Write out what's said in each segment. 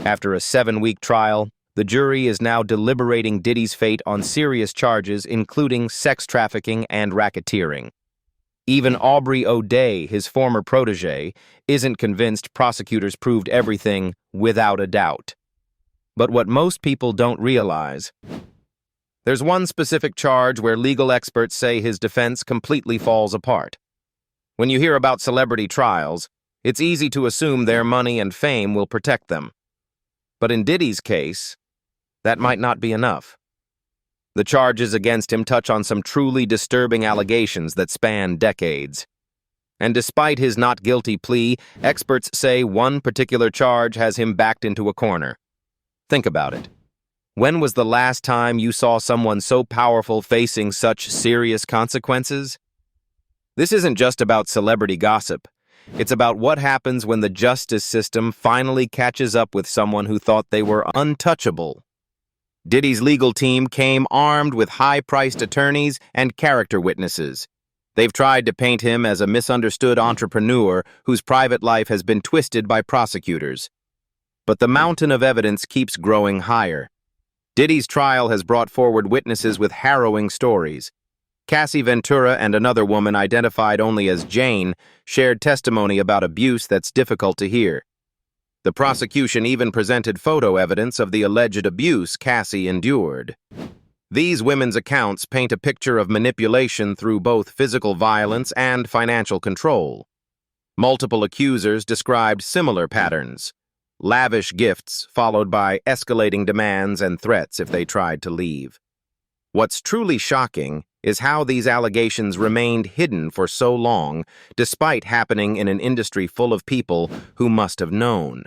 After a 7-week trial, the jury is now deliberating Diddy's fate on serious charges including sex trafficking and racketeering. Even Aubrey O'Day, his former protege, isn't convinced prosecutors proved everything without a doubt. But what most people don't realize, there's one specific charge where legal experts say his defense completely falls apart. When you hear about celebrity trials, it's easy to assume their money and fame will protect them. But in Diddy's case, that might not be enough. The charges against him touch on some truly disturbing allegations that span decades. And despite his not guilty plea, experts say one particular charge has him backed into a corner. Think about it. When was the last time you saw someone so powerful facing such serious consequences? This isn't just about celebrity gossip. It's about what happens when the justice system finally catches up with someone who thought they were untouchable. Diddy's legal team came armed with high-priced attorneys and character witnesses. They've tried to paint him as a misunderstood entrepreneur whose private life has been twisted by prosecutors. But the mountain of evidence keeps growing higher. Diddy's trial has brought forward witnesses with harrowing stories. Cassie Ventura and another woman identified only as Jane shared testimony about abuse that's difficult to hear. The prosecution even presented photo evidence of the alleged abuse Cassie endured. These women's accounts paint a picture of manipulation through both physical violence and financial control. Multiple accusers described similar patterns: lavish gifts followed by escalating demands and threats if they tried to leave. What's truly shocking is how these allegations remained hidden for so long, despite happening in an industry full of people who must have known.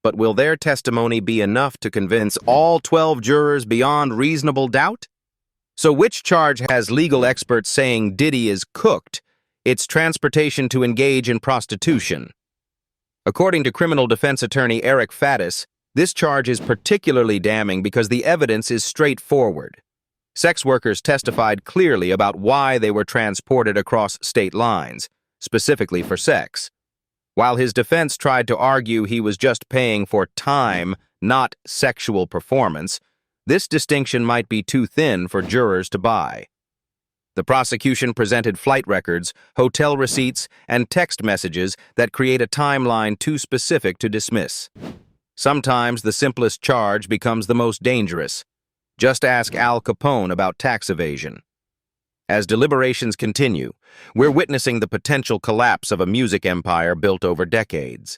But will their testimony be enough to convince all 12 jurors beyond reasonable doubt? So which charge has legal experts saying Diddy is cooked? It's transportation to engage in prostitution. According to criminal defense attorney Eric Faddis, this charge is particularly damning because the evidence is straightforward. Sex workers testified clearly about why they were transported across state lines, specifically for sex. While his defense tried to argue he was just paying for time, not sexual performance, this distinction might be too thin for jurors to buy. The prosecution presented flight records, hotel receipts, and text messages that create a timeline too specific to dismiss. Sometimes the simplest charge becomes the most dangerous. Just ask Al Capone about tax evasion. As deliberations continue, we're witnessing the potential collapse of a music empire built over decades.